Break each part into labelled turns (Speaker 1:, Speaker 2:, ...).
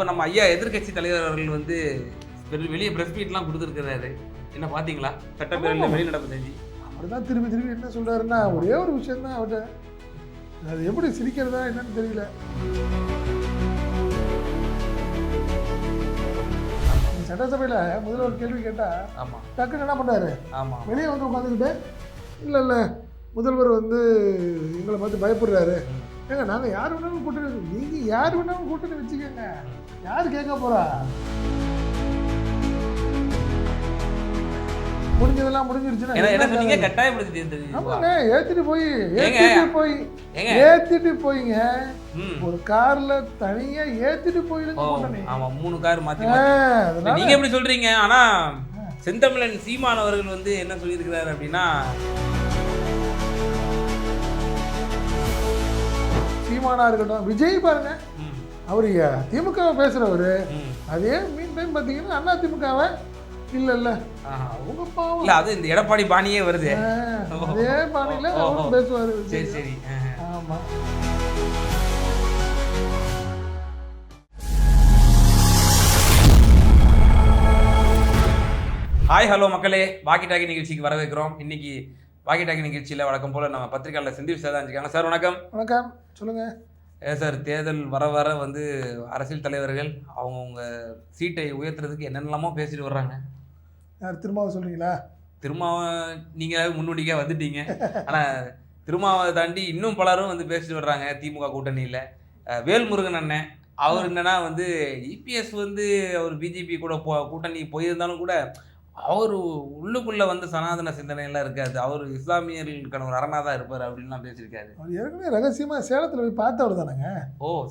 Speaker 1: நம்ம ஐயா எதிர்க்கட்சி தலைவர் அவர்கள் வந்து வெளியே பிரஸ் மீட்லாம் கொடுத்துருக்கிறாரு. என்ன பார்த்தீங்களா? சட்டப்பேரவையில் வெளிநடப்பு செஞ்சு
Speaker 2: அவர் தான் திரும்பி திரும்பி என்ன சொல்றாருன்னா ஒரே ஒரு விஷயம் தான் அவர்கிட்ட, அது எப்படி சிரிக்கிறதா என்னன்னு தெரியல. சட்டசபையில் முதல்ல ஒரு கேள்வி கேட்டா டக்குன்னு என்ன பண்ணாரு, வெளியே வந்து உட்காந்துக்கிட்டு இல்லை முதல்வர் வந்து எங்களை பார்த்து பயப்படுறாரு, ஏங்க நாங்கள் யார் வேணாலும் கூட்டணி வச்சு, நீங்கள் யார் வேணாலும் கூட்டணி வச்சுக்கோங்க, யார் கேட்க போகிறா, முடிஞ்சதெல்லாம் முடிஞ்சிருச்சுன்னா
Speaker 1: கட்டாயப்படுத்தி
Speaker 2: ஆமாங்க ஏற்றிட்டு போயிங்க ஒரு கார்ல தனியா ஏற்றிட்டு போயிடுங்க கூட்டணி.
Speaker 1: ஆமா 3 கார் மாத்தி நீங்க எப்படி சொல்றீங்க? ஆனா செந்தமிழன் சீமான் அவர்கள் வந்து என்ன சொல்லியிருக்கிறாரு அப்படின்னா,
Speaker 2: சீமானா இருக்கட்டும் விஜய் பாருங்க, அவரு திமுக பேசுறவரு அதே மீன் டைம் பாத்தீங்கன்னா அண்ணா திமுகவை இல்ல அவங்க பாவம்
Speaker 1: இல்ல, அது இந்த எடப்பாடி பாணியே வருது,
Speaker 2: அதே பாணியில அவரும் பேசுவாரு.
Speaker 1: சரி சரி
Speaker 2: ஆமா.
Speaker 1: ஹாய் ஹலோ மக்களே, வாக்கி டாக்கி நிகழ்ச்சிக்கு வரவேற்கிறோம். இன்னைக்கு வாக்கி டாக்கி நிகழ்ச்சியில் வழக்கம் போல் நம்ம பத்திரிகையாளர் செந்தில் சார் தான் இருக்காங்க. சார் வணக்கம்.
Speaker 2: வணக்கம், சொல்லுங்க.
Speaker 1: சார், தேர்தல் வர வந்து அரசியல் தலைவர்கள் அவங்கவுங்க சீட்டை உயர்த்துறதுக்கு என்னென்னலாமோ பேசிட்டு வர்றாங்க.
Speaker 2: யார் திருமாவை சொல்றீங்களா?
Speaker 1: திருமாவை நீங்கள் முன்னோடிக்காக வந்துட்டீங்க, ஆனால் திருமாவை தாண்டி இன்னும் பலரும் வந்து பேசிட்டு வர்றாங்க. திமுக கூட்டணியில் வேல்முருகன் அண்ணன் அவர் என்னன்னா வந்து இபிஎஸ் வந்து அவர் பிஜேபி கூட கூட்டணி போயிருந்தாலும் கூட அவர் உள்ளுக்குள்ளே வந்து சனாதன சிந்தனையெல்லாம் இருக்காது, அவர் இஸ்லாமியர்களுக்கான ஒரு அரணாக தான் இருப்பார் அப்படின்லாம் பேசியிருக்காரு.
Speaker 2: அவர் ஏற்கனவே ரகசியமாக சேலத்தில் போய் பார்த்தவர் தானேங்க.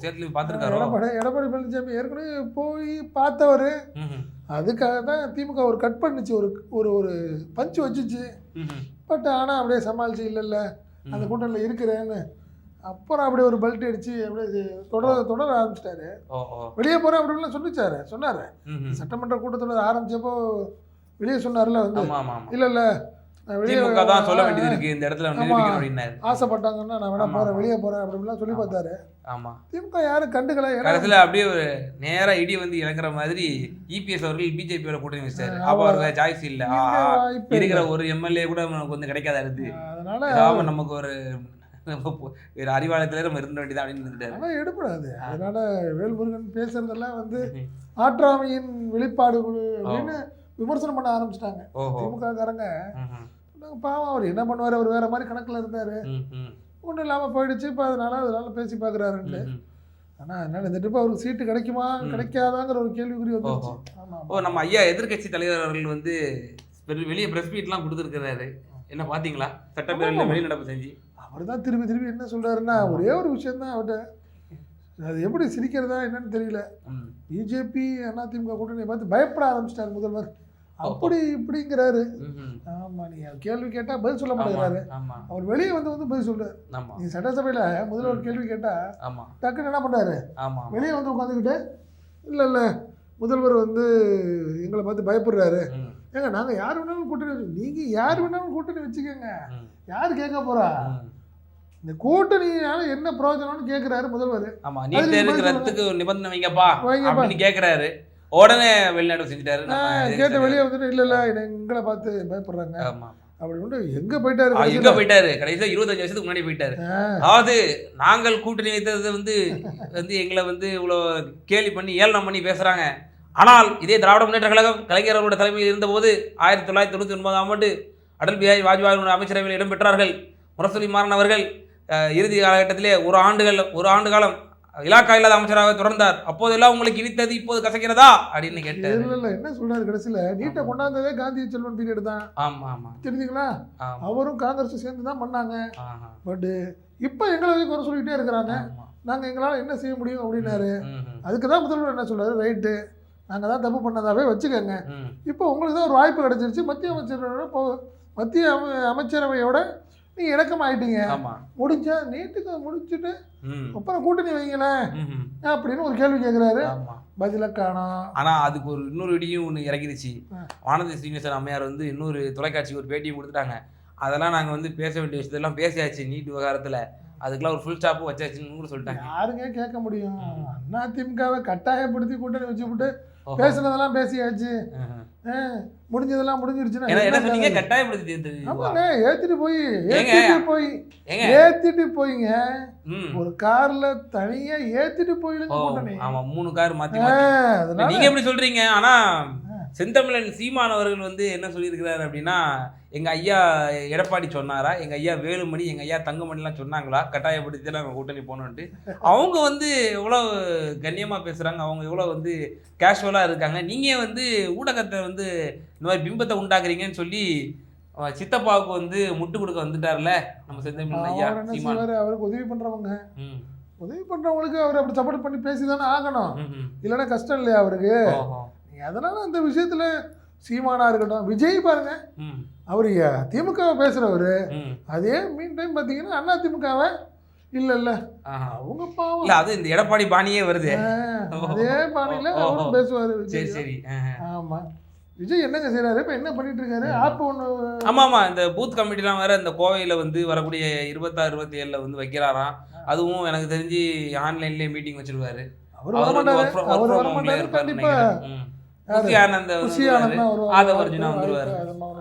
Speaker 1: சேலத்தில் போய் பார்த்துருக்காரு.
Speaker 2: எடப்பாடி பழனிசாமி ஏற்கனவே போய் பார்த்தவர். அதுக்காக தான் திமுக ஒரு கட் பண்ணிச்சு, ஒரு ஒரு பஞ்சு வச்சுச்சு. பட் ஆனால் அப்படியே சமாளிச்சு இல்லை அந்த கூட்டணியில் இருக்கிறேன்னு அப்புறம் அப்படியே ஒரு பல்ட் அடிச்சு அப்படியே தொடர ஆரம்பிச்சிட்டாரு. வெளியே போகிறேன் அப்படின்லாம் சொன்னார். சட்டமன்ற கூட்டத்தொடர் ஆரம்பிச்சப்போ வெளியே சொன்னார்ல வந்து இல்ல வெளியே
Speaker 1: சொல்ல வேண்டியது இருக்கு, இந்த இடத்துல
Speaker 2: ஆசைப்பட்டாங்கன்னா நான் வேணா போறேன், வெளியே போறேன் அப்படின்லாம் சொல்லி பார்த்தாரு.
Speaker 1: ஆமா,
Speaker 2: திமுக யாரும் கண்டுக்கல.
Speaker 1: கடைசியில் அப்படியே ஒரு நேரா இடி வந்து இறங்குற மாதிரி இபிஎஸ் அவர்கள் பிஜேபியோட கூட்டணி வச்சாரு. அப்போ அவருக்கு சாய்ஸ் இல்ல, இருக்கிற ஒரு எம்எல்ஏ கூட நமக்கு வந்து கிடைக்காத இருக்கு, அதனால நமக்கு ஒரு அறிவாலயத்திலே நம்ம இருந்த வேண்டியதான் அப்படின்னு இருந்துட்டாரு.
Speaker 2: ஆனால் எடுப்படாது. அதனால வேல்முருகன் பேசுறதெல்லாம் வந்து ஆற்றாமையின் வெளிப்பாடு அப்படின்னு விமர்சனம் பண்ண ஆரம்பிச்சிட்டாங்க திமுக காரங்க. பாவம், அவர் என்ன பண்ணுவார், அவர் வேற மாதிரி கணக்கில் இருந்தார், ஒன்றும் இல்லாமல் போயிடுச்சு. இப்போ அதனால பேசி பார்க்குறாருன்ட்டு. ஆனால் அதனால இந்த ட்ரிப் அவருக்கு சீட்டு கிடைக்குமா கிடைக்காதாங்கிற ஒரு கேள்விக்குறி வந்துருச்சு.
Speaker 1: நம்ம ஐயா எதிர்க்கட்சி தலைவர் அவர்கள் வந்து வெளியே பிரஸ் மீட்லாம் கொடுத்துருக்கிறாரு. என்ன பார்த்தீங்களா? சட்டப்பேரவையில் வெளிநடப்பு செஞ்சு
Speaker 2: அவர் தான் திரும்பி திரும்பி என்ன சொல்றாருன்னா ஒரே ஒரு விஷயம் தான் அவர்கிட்ட, அது எப்படி சிரிக்கிறதா என்னன்னு தெரியல. பிஜேபி அதிமுக கூட்டணியை பார்த்து பயப்பட ஆரம்பிச்சிட்டாரு முதல்வர், அப்படி இப்படிங்கிறாரு. ஆமா, நீங்க கேள்வி கேட்டா பதில் சொல்ல மாட்டேங்கிறாரு. அவர் வெளியே வந்து பதில் சொல்றாரு. நீ சட்டசபையில முதல்வர் கேள்வி கேட்டா டக்குன்னு என்ன பண்றாரு, வெளியே வந்து உட்காந்துக்கிட்டு இல்ல முதல்வர் வந்து எங்களை பார்த்து பயப்படுறாரு, ஏங்க நாங்க யார் வேணாலும் கூட்டணி வச்சு, நீங்க யார் வேணாலும் கூட்டணி வச்சுக்கோங்க, யார் கேட்க போறா, இந்த கூட்டணியால என்ன பிரயோஜனம்னு கேட்கிறாரு முதல்வர்.
Speaker 1: ஆமா, நீட் தேர்வுக்கு நிபந்தனை வைங்கப்பா அப்படின்னு கேட்கிறாரு. உடனே வெளிநாடு செஞ்சுட்டாரு.
Speaker 2: கேட்ட வெளியே வந்துட்டு இல்ல எங்களை பார்த்து பயப்படுறாங்க அப்படின்னு எங்க போயிட்டாரு.
Speaker 1: கடைசியா 25 வருஷத்துக்கு முன்னாடி போயிட்டாரு. அதாவது நாங்கள் கூட்டணி வைத்தது வந்து எங்களை வந்து இவ்வளவு கேலி பண்ணி ஏளனம் பண்ணி பேசுறாங்க. ஆனால் இதே திராவிட முன்னேற்ற கழகம் கலைஞர் அவரோட தலைமையில் இருந்தபோது 1999ஆம் ஆண்டு அடல் பிஹாரி வாஜ்பாய் அமைச்சரவையில் இடம்பெற்றார்கள். முரசொலி மாறன் அவர்கள் இறுதி காலகட்டத்திலே ஒரு ஆண்டு காலம் இலாக்கா இல்லாத அமைச்சராக தொடர்ந்தார். அப்போதெல்லாம் உங்களுக்கு இனித்தது இப்போது கசக்கிறதா அப்படின்னு கேட்டார்.
Speaker 2: இல்ல என்ன சொல்றாரு, கடைசியில நீட்டை கொண்டாந்ததே காந்தி செல்வன் பீரியட் தான்.
Speaker 1: ஆமா
Speaker 2: தெரிஞ்சுங்களா, அவரும் காங்கிரஸ் சேர்ந்து தான் பண்ணாங்க. பட் இப்ப எங்களை குறை சொல்லிக்கிட்டே இருக்கிறாங்க, நாங்க எங்களால என்ன செய்ய முடியும் அப்படின்னாரு. அதுக்குதான் முதல்வர் என்ன சொல்றாரு, ரைட்டு நாங்க தான் தப்பு பண்ணதாவே வச்சுக்கோங்க, இப்போ உங்களுக்கு தான் ஒரு வாய்ப்பு கிடைச்சிருச்சு, மத்திய அமைச்சரவையோட நீங்க இணக்கமாயிட்டீங்க, முடிஞ்சா நீட்டுக்கு முடிச்சுட்டு அப்புறம் கூட்டணி வைங்களேன் அப்படின்னு ஒரு கேள்வி கேட்கிறாரு. பதில காணோம்.
Speaker 1: ஆனா அதுக்கு ஒரு இன்னொரு இடியும் ஒன்று இறங்கிடுச்சு. வானதி ஸ்ரீனிவாசன் அம்மையார் வந்து இன்னொரு தொலைக்காட்சிக்கு ஒரு பேட்டியும் கொடுத்துட்டாங்க. அதெல்லாம் நாங்க வந்து பேச வேண்டிய விஷயத்தெல்லாம் பேசியாச்சு, நீட் விவகாரத்துல அதுக்கெல்லாம் ஒரு ஃபுல் ஸ்டாப்பும் வச்சாச்சுன்னு சொல்லிட்டாங்க.
Speaker 2: யாருங்க கேட்க முடியும், அதிமுகவை கட்டாயப்படுத்தி கூட்டணி வச்சுவிட்டு பேசுனதெல்லாம் பேசியாச்சு, முடிஞ்சதெல்லாம் முடிஞ்சிருச்சுன்னா
Speaker 1: என்ன சொன்னீங்க? கட்டாயப்படுத்தி
Speaker 2: ஆமாங்க, ஏத்திட்டு போயிங்க ஒரு கார்ல தனியா ஏத்திட்டு போயிடுங்க கூட்டணி.
Speaker 1: ஆமா 3 கார் மாத்தி நீங்க எப்படி சொல்றீங்க? ஆனா செந்தமிழன் சீமான் அவர்கள் வந்து என்ன சொல்லியிருக்கிறாரு அப்படின்னா, எங்க ஐயா எடப்பாடி சொன்னாரா, எங்க ஐயா வேலுமணி, எங்க ஐயா தங்கமணிலாம் சொன்னாங்களா கட்டாயப்படுத்தி நாங்கள் கூட்டணி போனோன்ட்டு? அவங்க வந்து எவ்வளோ கண்ணியமா பேசுறாங்க, அவங்க எவ்வளோ வந்து கேஷுவலா இருக்காங்க. நீங்க வந்து ஊடகத்தை வந்து இந்த மாதிரி பிம்பத்தை உண்டாக்குறீங்கன்னு சொல்லி சித்தப்பாவுக்கு வந்து முட்டு கொடுக்க வந்துட்டார்ல நம்ம செந்தமிழன் ஐயா சீமான்.
Speaker 2: அவருக்கு உதவி பண்றவங்களுக்கு அவர் அப்படி சப்போர்ட் பண்ணி பேசிதானே ஆகணும், இல்லைன்னா கஷ்டம் இல்லையா அவருக்கு? அதனால அந்த விஷயத்துல சீமானா இருக்கட்டும், விஜய் பாருங்க, அவரு திமுகவை பேசுறவரு, அதே மீன் டைம் பாத்தீங்கன்னா அண்ணா திமுகவை இல்ல அவங்க பாவம்
Speaker 1: இல்ல, அது இந்த எடப்பாடி பாணியே வருது,
Speaker 2: அதே பாணியில அவரும் பேசுவாரு.
Speaker 1: சரி சரி.
Speaker 2: ஆமா, விஜய் என்னங்க செய்யறாரு இப்ப, என்ன பண்ணிட்டு இருக்காரு? ஆப் ஒண்ணு,
Speaker 1: ஆமா இந்த பூத் கமிட்டிலாம் வேற இந்த கோவையில வந்து வரக்கூடிய 26, 27 வந்து வைக்கிறாராம். அதுவும் எனக்கு தெரிஞ்சு ஆன்லைன்லயே மீட்டிங் வச்சிருவாரு.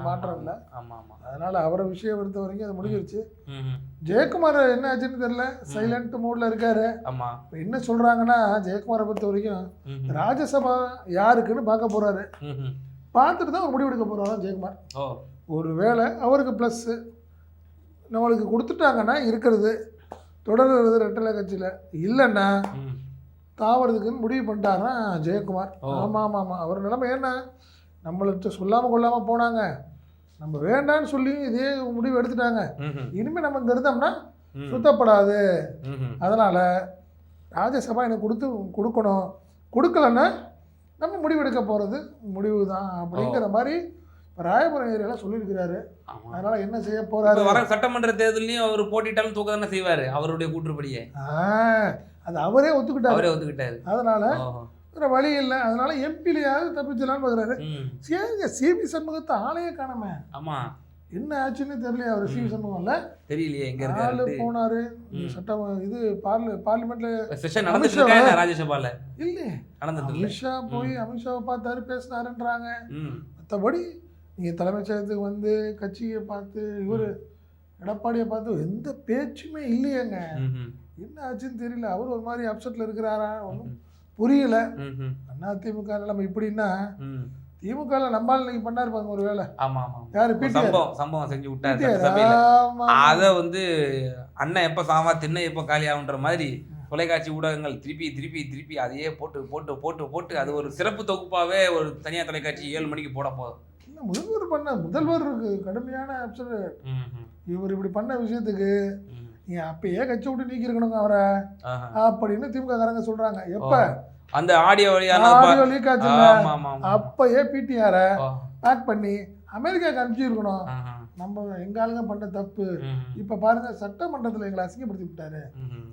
Speaker 2: மாற்றம் இல்ல. அதனால அவரை விஷயம் பொறுத்த வரைக்கும் அது முடிஞ்சிருச்சு. ஜெயக்குமார் என்ன ஆச்சுன்னு தெரியல, சைலண்ட் மூட்ல இருக்காரு. என்ன சொல்றாங்கன்னா, ஜெயக்குமாரை பொறுத்த வரைக்கும் ராஜ்யசபா யாருக்குன்னு பார்க்க போறாரு, பார்த்துட்டு தான் ஒரு முடிவு எடுக்க போறாராம் ஜெயக்குமார். ஒரு வேளை அவருக்கு ப்ளஸ் நம்மளுக்கு கொடுத்துட்டாங்கன்னா இருக்கிறது தொடர்றது ரெட்டலை கட்சியில், இல்லைன்னா தாவறதுக்குன்னு முடிவு பண்ணிட்டாருன்னா ஜெயக்குமார். ஆமாம், அவர் நிலைமை என்ன, நம்மள்கிட்ட சொல்லாமல் கொள்ளாமல் போனாங்க, நம்ம வேண்டான்னு சொல்லி இதே முடிவு எடுத்துட்டாங்க, இனிமேல் நம்ம இங்கே இருந்தோம்னா சுத்தப்படாது, அதனால் ராஜ்யசபா எனக்கு கொடுக்கணும், கொடுக்கலன்னா நம்ம முடிவெடுக்க போகிறது முடிவு தான் அப்படிங்கிற மாதிரி ராயபுரம் ஏரியால சொல்லியிருக்கிறாரு. அதனால என்ன செய்ய போறாரு?
Speaker 1: வர சட்டமன்ற தேர்தலையும் அவர் போட்டிட்டாலும் தூக்க தானே செய்வாரு, அவருடைய கூற்றுப்படியே.
Speaker 2: அது அவரே ஒத்துக்கிட்டாரு. அதனால வேற வழி இல்லை, அதனால எம்பிலையாவது தப்பிச்சலான்னு பார்க்குறாரு. சிபி சண்முகத்தை ஆளையே காணாம. ஆமா, என்ன ஆச்சுன்னு தெரியல. அவர் சிபி சண்முகம்ல தெரியலையே, எங்க இருக்காரு போனாரு. சட்டம் இது பார்லிமெண்ட்ல செஷன் நடந்துச்சு ராஜ்யசபால, இல்ல அமித்ஷா போய் அமித்ஷாவை பார்த்தாரு, பேசினாருன்றாங்க. மற்றபடி நீங்க தலைமைச் செயலகத்துக்கு வந்து கட்சியை பார்த்து இவரு எடப்பாடியை பார்த்து எந்த பேச்சுமே இல்லையேங்க. என்ன ஆச்சுன்னு தெரியல. அவர் ஒரு மாதிரி அப்செட்ல இருக்கிறாரா ஒன்றும் புரியல. அதிமுக நிலைமை இப்படின்னா, திமுக நம்மால் இன்னைக்கு பண்ணாரு பாருங்க ஒரு வேலை. யாரு
Speaker 1: சம்பவம் செஞ்சு விட்டாரு. அத வந்து அண்ணன் எப்ப சாமா திண்ணை எப்ப காலி ஆகுன்ற மாதிரி தொலைக்காட்சி ஊடகங்கள் திருப்பி திருப்பி திருப்பி அதையே போட்டு போட்டு போட்டு போட்டு அது ஒரு சிறப்பு தொகுப்பாவே ஒரு தனியார் தொலைக்காட்சி 7 மணிக்கு போட போதும்.
Speaker 2: முதல்வருக்கு கடுமையான அப்செட். இவர் இப்படி பண்ண விஷயத்துக்கு நீ அப்பயே கட்சி விட்டு நீக்கி இருக்கணுங்க அவரை அப்படின்னு திமுக காரங்க சொல்றாங்க. எப்ப
Speaker 1: அந்த ஆடியோ
Speaker 2: லீக் ஆச்சுல, அப்பயே பிடிஆர பேக் பண்ணி அமெரிக்காவுக்கு அனுப்பிச்சிருக்கணும். நம்ம எங்க ஆளுங்க பண்ண தப்பு. இப்ப பாருங்க, சட்டமன்றத்துல எங்களை அசிங்கப்படுத்தி விட்டாரு.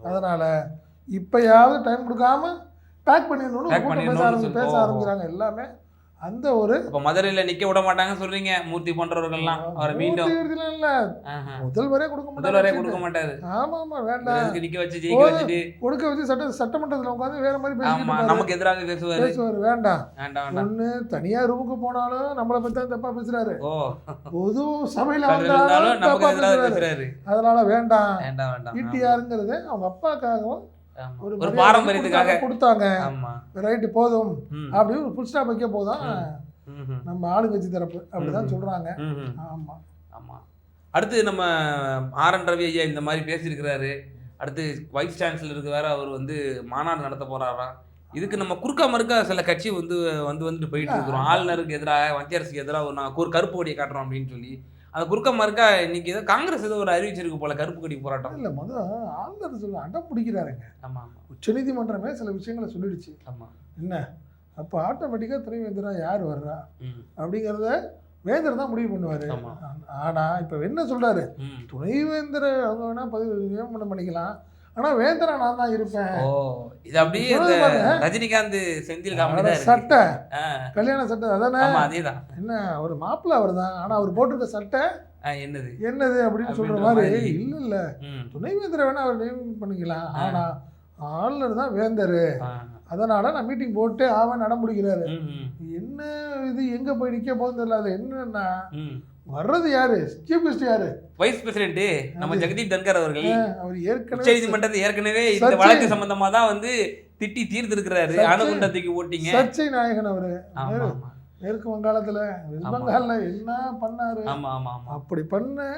Speaker 2: அதனால இப்பயாவது டைம் கொடுக்காம பேக் பண்ணிடணும்னு பேச ஆரம்பிக்கிறாங்க எல்லாமே. அந்த ஒரு
Speaker 1: மதுரையில நிக்க விட மாட்டாங்க சொல்றீங்க. மூர்த்தி போன்றவர்கள்லாம் அவரை மீண்டும்
Speaker 2: முதல்வரே
Speaker 1: கொடுக்க மாட்டாரு.
Speaker 2: ஆமா வேண்டாம்,
Speaker 1: நிக்க வச்சு ஜெயிக்க வச்சுட்டு
Speaker 2: கொடுக்க வச்சு சட்டமன்றத்துல உட்காந்து வேற மாதிரி
Speaker 1: நமக்கு எதிராக பேசுவாரு.
Speaker 2: வேண்டாம், ஒண்ணு தனியா ரூமுக்கு போனாலும் நம்மளை பத்தி தப்பா பேசுறாரு, பொது சபையில
Speaker 1: பேசுறாரு.
Speaker 2: அதனால வேண்டாம். பிடிஆருங்கிறது அவங்க அப்பாக்காகவும்
Speaker 1: ஒரு பாரம்பரியத்துக்காக
Speaker 2: கொடுத்தாங்க. ரைட்டு போதும் அப்படின்னு ஒரு ஃபுல் ஸ்டாப் வைக்க போதும் நம்ம ஆளுங்கட்சி தரப்பு அப்படிதான் சொல்றாங்க. ஆமா
Speaker 1: ஆமா. அடுத்து நம்ம ஆர்.என். ரவி ஐயா இந்த மாதிரி பேசியிருக்கிறாரு. அடுத்து வைஸ் சான்சலருக்கு வேற அவர் வந்து மாநாடு நடத்த போறாராம். இதுக்கு நம்ம குறுக்க மறுக்க சில கட்சி வந்துட்டு போயிட்டு இருக்கிறோம். ஆளுநருக்கு எதிராக, மத்திய அரசுக்கு எதிராக ஒரு கருப்பு கொடியை காட்டுறோம் அப்படின்னு சொல்லி அதை குறுக்க மறுக்கா இன்னைக்கு ஏதோ காங்கிரஸ் ஏதோ ஒரு அறிவிச்சிருக்கு போல கருப்பு கொடி போராட்டம்.
Speaker 2: இல்லை, முதல் ஆளுநர் சொல்ல அடம் பிடிக்கிறாருங்க.
Speaker 1: ஆமாம்,
Speaker 2: உச்சநீதிமன்றமே சில விஷயங்களை சொல்லிடுச்சு.
Speaker 1: ஆமாம்,
Speaker 2: என்ன அப்போ ஆட்டோமேட்டிக்காக துணைவேந்தராக யார் வர்றா அப்படிங்கிறத வேந்தர் தான் முடிவு பண்ணுவார். ஆனால் இப்போ என்ன சொல்கிறாரு, துணைவேந்தரை அவங்க வேணால் நியமனம் பண்ணிக்கலாம், ஆனால் வேந்தரா நான் தான் இருப்பேன்.
Speaker 1: இது அப்படியே ரஜினிகாந்த் செந்தில்
Speaker 2: சட்டை, கல்யாண சட்டை அதானே, அதேதான். என்ன ஒரு மாப்பிள்ளை அவர் தான், ஆனால் அவர் போட்டிருக்க சட்டை என்னது அப்படின்னு சொல்ற மாதிரி. இல்ல துணைவேந்தரை வேணா அவர் நியமனம் பண்ணிக்கலாம், ஆனா ஆளுநர் தான் வேந்தர், அதனால நான் மீட்டிங் போட்டு ஆவன் நடமுடிக்கிறாரு. என்ன இது எங்க போய் நிக்க போகுது தெரியல. அது என்னன்னா வர்றது யாரு, சீஃப் கெஸ்ட் யாரு,
Speaker 1: வைஸ் பிரசிடென்ட் நம்ம ஜெகதீப் தன்கர் அவர்கள்.
Speaker 2: அவர் ஏற்கனவே
Speaker 1: உச்சநீதிமன்றத்தை ஏற்கனவே இந்த வழக்கு சம்பந்தமா தான் வந்து திட்டி தீர்த்து இருக்கிறாரு. அணுகுண்டத்துக்கு ஓட்டிங்க
Speaker 2: சர்ச்சை நாயகன் அவரு. மேற்கு வங்காளத்துல வெஸ்ட் பெங்கால்ல என்ன பண்ணாரு, அப்படி பண்ண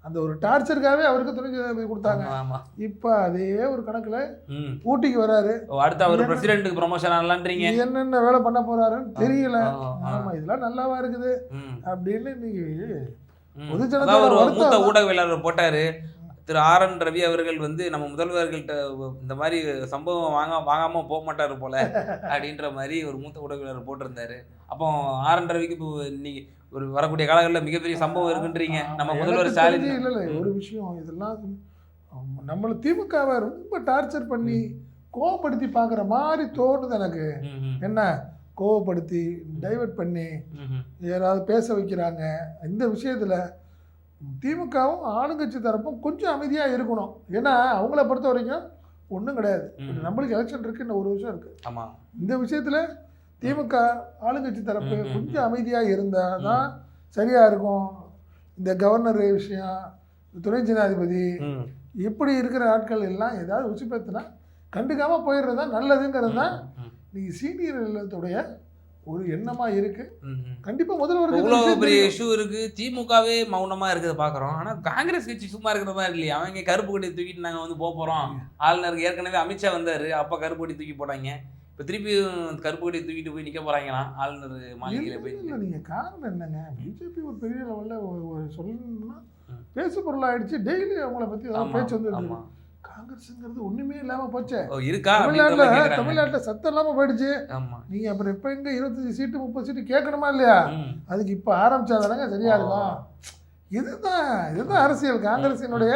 Speaker 2: அந்த ஒரு டார்ச்சருக்காகவே அவருக்கு துணை ஜனாதிபதி கொடுத்தாங்க. இப்ப அதே ஒரு கணக்குல ஊட்டிக்கு வராரு.
Speaker 1: அடுத்து அவர் பிரசிடென்ட்டுக்கு ப்ரமோஷன் ஆகலான்றீங்க.
Speaker 2: என்னென்ன வேலை பண்ண போறாருன்னு தெரியல. ஆமா இதெல்லாம் நல்லாவா இருக்குது அப்படின்னு இன்னைக்கு
Speaker 1: ஒரு மூத்த ஊடகவியலாளர் போட்டாரு. திரு RN ரவி அவர்கள் வந்து நம்ம முதல்வர்கள்ட்ட இந்த மாதிரி சம்பவம் வாங்காம போக மாட்டாரு போல அப்படின்ற மாதிரி ஒரு மூத்த ஊடகவியலாளர் போட்டிருந்தாரு. அப்போ RN ரவிக்கு இப்போ இன்னைக்கு ஒரு வரக்கூடிய காலங்களில் மிகப்பெரிய சம்பவம் இருக்குன்றீங்க. நம்ம முதல்வர் ஸ்டாலின்
Speaker 2: இல்லை ஒரு விஷயம், இதெல்லாம் நம்மளை திமுகவை ரொம்ப டார்ச்சர் பண்ணி கோவப்படுத்தி பார்க்குற மாதிரி தோணுது எனக்கு. என்ன கோவப்படுத்தி டைவர்ட் பண்ணி யாராவது பேச வைக்கிறாங்க. இந்த விஷயத்தில் திமுகவும் ஆளுங்கட்சி தரப்பும் கொஞ்சம் அமைதியாக இருக்கணும். ஏன்னா அவங்கள பொறுத்த வரைக்கும் ஒன்றும் கிடையாது. நம்மளுக்கு எலெக்ஷன் இருக்குது, இன்னும் ஒரு வருஷம் இருக்குது.
Speaker 1: ஆமாம்,
Speaker 2: இந்த விஷயத்தில் திமுக ஆளுங்கட்சி தரப்பு கொஞ்சம் அமைதியாக இருந்தால் தான் சரியாக இருக்கும். இந்த கவர்னர் விஷயம், துணை ஜனாதிபதி இப்படி இருக்கிற ஆட்கள் எல்லாம் ஏதாவது உச்சிப்பத்தினா கண்டுக்காமல் போயிடுறது தான் நல்லதுங்கிறது தான் நீங்கள் சீனியர் இல்லத்துடைய ஒரு எண்ணமாக இருக்குது. கண்டிப்பாக முதல்வர்
Speaker 1: பெரிய இஷ்யூ இருக்குது. திமுகவே மௌனமாக இருக்கிறத பார்க்குறோம். ஆனால் காங்கிரஸ் கட்சி சும்மா இருக்கிற மாதிரி இல்லையா? அவங்க கருப்பு கொடி தூக்கிட்டு நாங்கள் வந்து போகிறோம். ஆளுநருக்கு ஏற்கனவே அமித்ஷா வந்தார், அப்போ கருப்பு கொடி தூக்கி போட்டாங்க. இப்போ திருப்பி கருப்பு கொடி தூக்கிட்டு போய் நிற்க போகிறாங்களாம் ஆளுநர் மாளிகையில் போய்.
Speaker 2: இல்லை நீங்கள் காரணம் என்னங்க, பிஜேபி ஒரு பெரிய லெவலில் சொல்லணும்னா பேசு பொருளாகிடுச்சு. டெய்லி அவங்கள பற்றி ஏதாவது பேச்சு வந்து காங்கிரஸுங்கிறது ஒன்றுமே இல்லாமல் போச்சு.
Speaker 1: இருக்கா
Speaker 2: தமிழ்நாட்டில் சத்தம் இல்லாமல் போயிடுச்சு. நீங்கள் அப்புறம் எப்போ எங்கே 25 சீட்டு 30 சீட்டு கேட்கணுமா இல்லையா? அதுக்கு இப்போ ஆரம்பிச்சாதானங்க சரியா இருக்கும். இதுதான் அரசியல். காங்கிரஸினுடைய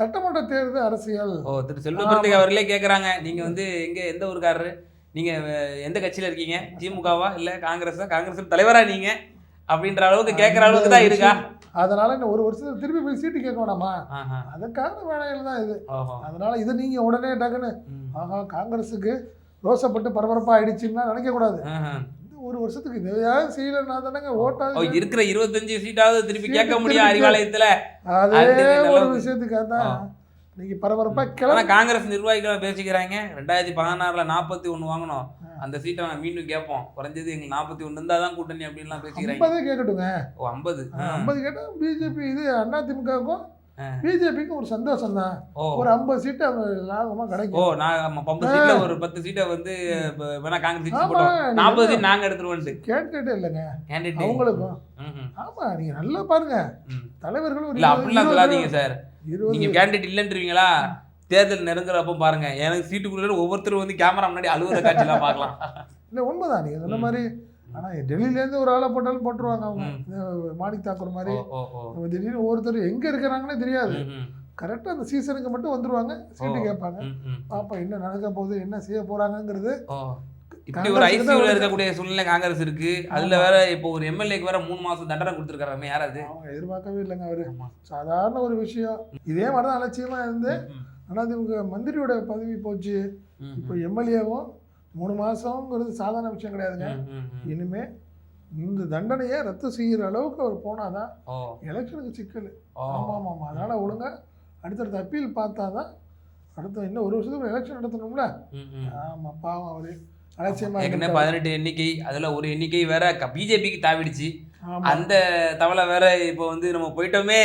Speaker 2: சட்டமன்ற தேர்தல் அரசியல்.
Speaker 1: திரு செல்வ அவர்களே கேட்குறாங்க, நீங்கள் வந்து எந்த ஊருக்காரரு, நீங்கள் எந்த கட்சியில் இருக்கீங்க, திமுகவா இல்லை காங்கிரஸா, காங்கிரஸ் தலைவராக நீங்கள் அப்படின்ற அளவுக்கு கேட்குற அளவுக்கு தான் இருக்கா?
Speaker 2: அதனால இந்த ஒரு வருஷத்துக்கு திருப்பி போய் சீட்டு கேட்க வேணாமா? அதுக்கான வேலைகள் தான் இது. அதனால இது நீங்க உடனே டக்குன்னு காங்கிரஸுக்கு ரோசப்பட்டு பரபரப்பா ஆயிடுச்சுன்னா நினைக்கக்கூடாது. ஒரு வருஷத்துக்கு இதையாவது செய்யலன்னா தானங்க ஓட்டாது.
Speaker 1: இருக்கிற 25 சீட்டாவது திருப்பி கேட்க முடியும் அறிவாலயத்துல.
Speaker 2: அதே ஒரு விஷயத்துக்காக தான் இன்னைக்கு பரபரப்பா கிளம்ப.
Speaker 1: காங்கிரஸ் நிர்வாகிகள் பேசிக்கிறாங்க, 2016 41 வாங்கணும், அந்த சீட்டை நாங்கள் மீண்டும் கேட்போம், குறைஞ்சது எங்களுக்கு 41 இருந்தால் தான் கூட்டணி அப்படின்லாம் பேசிக்கிறாங்க.
Speaker 2: 50 கேட்கட்டுங்க.
Speaker 1: 50
Speaker 2: கேட்டால் பிஜேபி இது அதிமுகவுக்கும் பிஜேபிக்கும் ஒரு சந்தோஷம் தான். ஒரு 50 சீட்டு அவங்க லாபமாக கிடைக்கும்.
Speaker 1: நான் 50 சீட்டில் ஒரு 10 சீட்டை வந்து வேணா காங்கிரஸ் சீட் போட்டோம், 40 சீட் நாங்கள் எடுத்துருவோம்.
Speaker 2: கேட்டே இல்லைங்க அவங்களுக்கும். ஆமா நீங்க நல்லா பாருங்க, தலைவர்களும்
Speaker 1: இல்லை அப்படிலாம் சொல்லாதீங்க சார். நீங்க கேண்டிடேட் இல்லைன்றீங்களா? தேர்தல் நெருங்குறப்போ பாருங்க, எனக்கு சீட்டுக்குள்ள ஒவ்வொருத்தரும் வந்து கேமரா முன்னாடி அலுவலக காட்சியெல்லாம் பார்க்கலாம்.
Speaker 2: இல்லை உண்மைதான் நீங்க சொன்ன மாதிரி. ஆனால் டெல்லியிலேருந்து ஒரு ஆளை போட்டாலும் போட்டுருவாங்க அவங்க. மாணிக் தாக்கூர் மாதிரி திடீர்னு ஒவ்வொருத்தரும் எங்கே இருக்கிறாங்கன்னே தெரியாது. கரெக்டாக அந்த சீசனுக்கு மட்டும் வந்துருவாங்க, சீட்டு கேட்பாங்க. பாப்பா என்ன நடக்க போகுது, என்ன செய்ய போறாங்கிறது.
Speaker 1: இப்படி ஒரு ஐசியூல இருக்கக்கூடிய சூழ்நிலை காங்கிரஸ் இருக்கு. அதுல வேற இப்போ ஒரு எம்எல்ஏக்கு வேற 3 மாசம் தண்டனை கொடுத்துருக்காரு. யாராவது
Speaker 2: அவங்க எதிர்பார்க்கவே இல்லைங்க. அவரு சாதாரண ஒரு விஷயம். இதே மாதிரிதான் அலட்சியமா இருந்து அதிமுக மந்திரியோட பதவி போச்சு. இப்போ எம்எல்ஏவும் 3 மாசம்ங்கிறது சாதாரண விஷயம் கிடையாதுங்க. இனிமே இந்த தண்டனையை ரத்து செய்கிற அளவுக்கு அவர் போனாதான் எலெக்ஷனுக்கு சிக்கல். ஆமாம். அதனால ஒழுங்கா அடுத்தடுத்த அப்பீல் பார்த்தாதான் அடுத்த இன்னும் ஒரு வருஷத்துக்கு எலெக்ஷன் நடத்தணும்ல. ஆமா பாவம் அவரு அலட்சியமா.
Speaker 1: 18 எண்ணிக்கை, அதுல ஒரு எண்ணிக்கை வேற பிஜேபிக்கு தாவிடுச்சு. அந்த தவளை வேற இப்போ வந்து நம்ம போயிட்டோமே,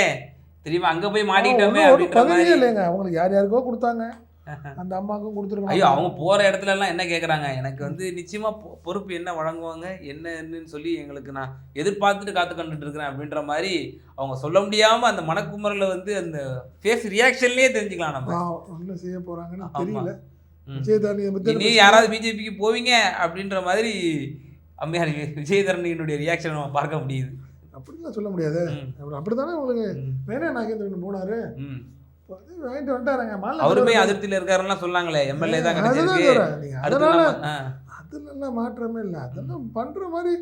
Speaker 1: தெரியுமா, அங்க போய் மாட்டிக்கிட்டோமே அப்படின்ற மாதிரி
Speaker 2: இல்லைங்க. அவங்களுக்கு யார் யாருக்கோ கொடுத்தாங்க, அந்த அம்மாவுக்கும் கொடுத்துருக்காங்க.
Speaker 1: ஐயோ அவங்க போற இடத்துல எல்லாம் என்ன கேட்குறாங்க, எனக்கு வந்து நிச்சயமா பொறுப்பு என்ன வழங்குவாங்க என்னன்னு சொல்லி எங்களுக்கு நான் எதிர்பார்த்துட்டு காத்து கண்டுட்டு இருக்கிறேன் அப்படின்ற மாதிரி அவங்க சொல்ல முடியாம அந்த மனக்குமரில் வந்து அந்த ஃபேஸ் ரியாக்ஷன்லயே தெரிஞ்சுக்கலாம் நம்ம
Speaker 2: என்ன செய்ய போறாங்கன்னு தெரியல.
Speaker 1: இனி யாராவது பிஜேபிக்கு போவீங்க அப்படின்ற மாதிரி அம்மையார் விஜயதரணியினுடைய ரியாக்ஷன் நம்ம பார்க்க முடியுது.
Speaker 2: அப்படிலாம் சொல்ல முடியாது. அப்படித்தானே உங்களுக்கு வேணா நாகேந்திரன் போனாரு, வாங்கிட்டு வந்துட்டாருங்க.
Speaker 1: அவருமே அதிருப்தியில இருக்காருன்னா சொன்னாங்களே, எம்எல்ஏ தான் கிடைச்சிருக்கு.
Speaker 2: அதெல்லாம் மாற்றமே இல்லை. அதெல்லாம் பண்ற மாதிரி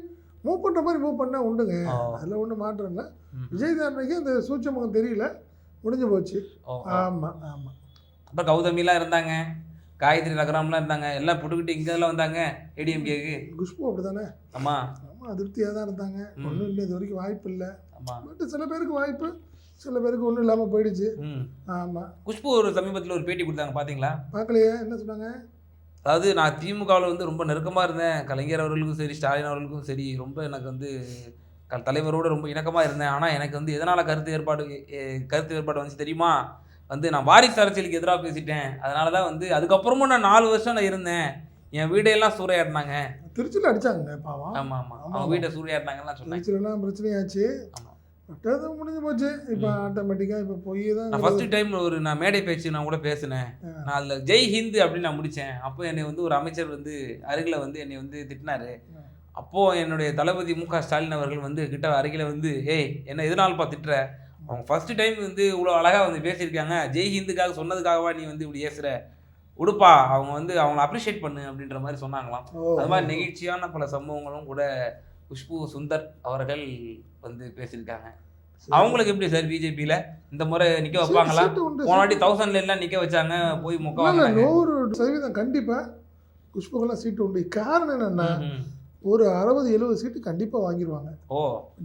Speaker 2: மூவ் பண்ற மாதிரி மூவ் பண்ணா உண்டுங்க. அதுல ஒன்றும் மாற்றம் இல்லை. விஜயதரணிக்கு அந்த சூட்சமுகம் தெரியல, முடிஞ்சு போச்சு. ஆமா.
Speaker 1: அப்புறம் கௌதமிலாம் இருந்தாங்க, காயத்ரி ரகுராம்லாம் இருந்தாங்க, எல்லாம் புட்டுக்கிட்டு இங்கெல்லாம் வந்தாங்க ஏடிஎம்கேக்கு.
Speaker 2: குஷ்பு அப்படிதானே?
Speaker 1: ஆமாம்
Speaker 2: ஆமாம், அதிருப்தியாக தான் இருந்தாங்க. ஒன்றும் இல்லை, இது வரைக்கும் வாய்ப்பு இல்லை.
Speaker 1: ஆமாம்,
Speaker 2: பட் சில பேருக்கு வாய்ப்பு, சில பேருக்கு ஒன்றும் இல்லாமல் போயிடுச்சு. ஆமாம்.
Speaker 1: குஷ்பு ஒரு சமீபத்தில் ஒரு பேட்டி கொடுத்தாங்க, பார்த்தீங்களா?
Speaker 2: பார்க்கலையே, என்ன சொன்னாங்க?
Speaker 1: அதாவது நான் திமுகவில் வந்து ரொம்ப நெருக்கமாக இருந்தேன், கலைஞர் அவர்களுக்கும் சரி ஸ்டாலின் அவர்களுக்கும் சரி, ரொம்ப எனக்கு வந்து தலைவரோடு ரொம்ப இணக்கமாக இருந்தேன். ஆனால் எனக்கு வந்து எதனால் கருத்து வேறுபாடு வந்துச்சு தெரியுமா? வந்து நான் வாரிசு அரசியலுக்கு எதிராக பேசிட்டேன். அதனால தான் வந்து அதுக்கப்புறமும் நான் 4 வருஷம் நான் இருந்தேன். என் வீடையெல்லாம் சூறையாடினாங்க.
Speaker 2: திருச்சியில் அடித்தாங்க பாவம்.
Speaker 1: ஆமாம் ஆமாம், அவங்க வீட்டை சூறையாடினாங்கலாம் சொன்னாங்க.
Speaker 2: திருச்சியிலலாம் பிரச்சனையாச்சு.
Speaker 1: ஆமாம்,
Speaker 2: பட் அது முடிஞ்சு போச்சு. இப்போ ஆட்டோமேட்டிக்காக இப்போ போய் தான்.
Speaker 1: நான் ஃபஸ்ட்டு டைம் நான் மேடை பேச்சு நான் கூட பேசினேன். நான் அதில் ஜெய் ஹிந்த் அப்படின்னு நான் முடித்தேன். அப்போ என்னை வந்து ஒரு அமைச்சர் வந்து அருகில் வந்து என்னை வந்து திட்டினார். அப்போது என்னுடைய தளபதி மு க ஸ்டாலின் அவர்கள் வந்து அருகில் வந்து ஏய் என்ன எதனால்ப்பா திட்டுற, அவங்க ஃபஸ்ட்டு டைம் வந்து இவ்வளோ அழகாக வந்து பேசியிருக்காங்க, ஜெய் ஹிந்துக்காக சொன்னதுக்காகவா நீ வந்து இப்படி ஏசுகிற, உடுப்பா அவங்க வந்து அவங்கள அப்ரிஷியேட் பண்ணு அப்படின்ற மாதிரி சொன்னாங்களாம். அது மாதிரி நெகிழ்ச்சியான பல சம்பவங்களும் கூட குஷ்பு சுந்தர் அவர்கள் வந்து பேசியிருக்காங்க. அவங்களுக்கு எப்படி சார் பிஜேபியில் இந்த முறை நிற்க வைப்பாங்களா? போன வாட்டி 1000 எல்லாம் நிற்க வச்சாங்க, போய் முக்க
Speaker 2: 100% கண்டிப்பாக குஷ்புக்கெல்லாம் சீட்டு உண்டு. காரணம் என்னென்னா ஒரு 60-70 சீட்டு கண்டிப்பாக வாங்கிடுவாங்க.
Speaker 1: ஓ,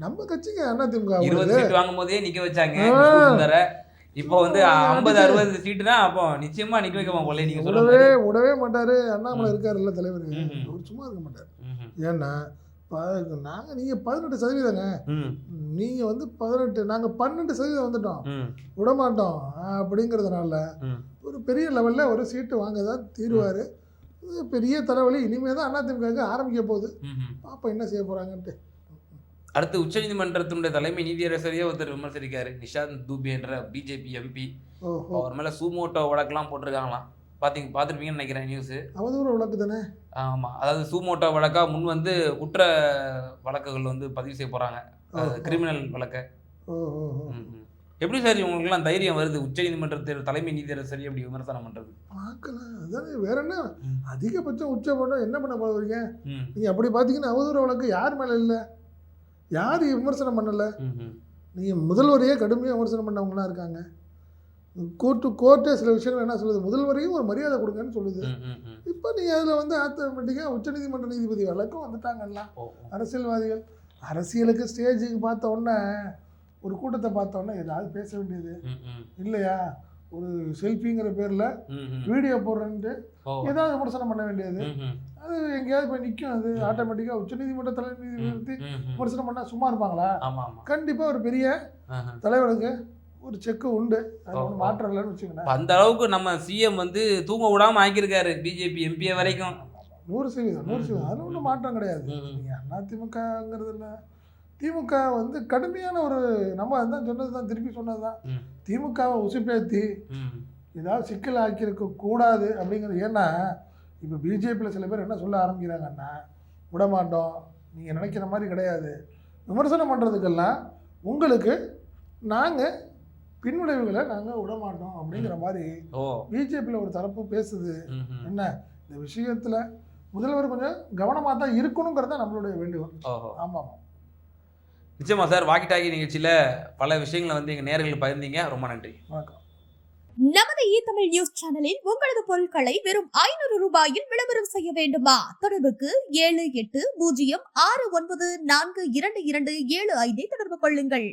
Speaker 2: நம்ம கட்சிக்கு அதிமுக
Speaker 1: 20 சீட்டு வாங்கும் போதே நிற்க வச்சாங்க. இப்போ வந்து 50-60 சீட்டுனா அப்போ நிச்சயமா நிற்க வைக்க போல. நீங்க
Speaker 2: விடவே மாட்டாரு. அண்ணாமலை இருக்காருல்ல தலைவர், அவர் சும்மா இருக்க மாட்டார். ஏன்னா நீங்கள் 18%, நீங்கள் வந்து 18, நாங்கள் 12% வந்துட்டோம், விட மாட்டோம் அப்படிங்கிறதுனால ஒரு பெரிய லெவலில் ஒரு சீட்டு வாங்க தான் தீருவார். பெரிய தலைவலி இனிமேல் தான் அதிமுக ஆரம்பிக்க போகுது. பாப்பா என்ன செய்ய போகிறாங்கன்ட்டு.
Speaker 1: அடுத்து உச்சநீதிமன்றத்தினுடைய தலைமை நீதியரசரையே ஒருத்தர் விமர்சிக்காரு, நிஷாந்த் தூபே என்ற பிஜேபி எம்பி. அவர் மேலே சூமோட்டோ வழக்கெல்லாம் போட்டிருக்காங்களாம். பார்த்துருப்பீங்கன்னு நினைக்கிறேன் நியூஸு.
Speaker 2: அவதூறு வழக்கு தானே?
Speaker 1: ஆமாம், அதாவது சூமோட்டோ வழக்காக முன் வந்து குற்ற வழக்குகள் வந்து பதிவு செய்ய போகிறாங்க, கிரிமினல் வழக்கை. எப்படி சார் இவங்களுக்குலாம் தைரியம் வருது உச்சநீதிமன்றத்தில் தலைமை நீதியரசரி அப்படி விமர்சனம் பண்ணுறது?
Speaker 2: பார்க்கலாம், அதான் வேற என்ன அதிகபட்சம் உச்சமன்றம் என்ன பண்ண போகிறீங்க நீங்கள்? அப்படி பார்த்தீங்கன்னா அவதூறு வழக்கு யார் மேலே இல்லை, யார் விமர்சனம் பண்ணலை. நீங்கள் முதல்வரையே கடுமையாக விமர்சனம் பண்ணவங்களாம் இருக்காங்க. கோர்ட்டே சில விஷயங்கள் என்ன சொல்லுது, முதல்வரையும் ஒரு மரியாதை கொடுங்கன்னு சொல்லுது. இப்போ நீங்கள் அதில் வந்து ஆட்டோமேட்டிக்காக உச்சநீதிமன்ற நீதிபதி வழக்கம் வந்துட்டாங்கல்லாம் அரசியல்வாதிகள். அரசியலுக்கு ஸ்டேஜுக்கு பார்த்த உடனே, ஒரு கூட்டத்தை பார்த்த உடனே ஏதாவது பேச வேண்டியது இல்லையா? ஒரு செல்ஃபிங்கிற பேரில் வீடியோ போடுறேன்ட்டு ஏதாவது விமர்சனம் பண்ண வேண்டியது, அது எங்கேயாவது போய் நிற்கும். அது ஆட்டோமேட்டிக்காக உச்சநீதிமன்ற தலைமை நீதிபதி விமர்சனம் பண்ணால் சும்மா இருப்பாங்களா? கண்டிப்பாக ஒரு பெரிய தலைவனுக்கு ஒரு செக்கு உண்டு, அது ஒன்றும் மாற்றம் இல்லைன்னு வச்சுக்கோங்க.
Speaker 1: அந்த அளவுக்கு நம்ம சிஎம் வந்து தூங்க விடாமல் ஆக்கியிருக்காரு பிஜேபி எம்பியை வரைக்கும்.
Speaker 2: 100% அதில் ஒன்றும் மாற்றம் கிடையாது. நீங்கள் அதிமுகங்கிறது இல்லை, திமுக வந்து கடுமையான ஒரு, நம்ம அதுதான் சொன்னது தான், திருப்பி சொன்னது தான், திமுகவை உசுப்பேற்றி ஏதாவது சிக்கல் ஆக்கியிருக்க கூடாது அப்படிங்கிறது. ஏன்னா இப்போ பிஜேபியில் சில பேர் என்ன சொல்ல ஆரம்பிக்கிறாங்கன்னா, விடமாட்டோம், நீங்கள் நினைக்கிற மாதிரி கிடையாது, விமர்சனம் பண்ணுறதுக்கெல்லாம் உங்களுக்கு நாங்கள் பின்விளைவுகளை நாங்கள் விடமாட்டோம் அப்படிங்கிற மாதிரி பிஜேபியில் ஒரு தரப்பு பேசுது. என்ன இந்த விஷயத்தில் முதல்வர் கொஞ்சம் கவனமாக தான் இருக்கணுங்கிறத நம்மளுடைய வேண்டுகோள். ஆமாம்,
Speaker 1: நிச்சயமா சார். வாக்கி டாக்கி நிகழ்ச்சியில் பல விஷயங்களை வந்து எங்கள் நேயர்களுக்கு பகிர்ந்தீங்க, ரொம்ப நன்றி.
Speaker 2: வணக்கம்.
Speaker 3: நமது இ-தமிழ் நியூஸ் சேனலில் உங்களது பொருட்களை வெறும் 500 ரூபாயில் விளம்பரம் செய்ய வேண்டுமா? தொடர்புக்கு 7806942275 தொடர்பு கொள்ளுங்கள்.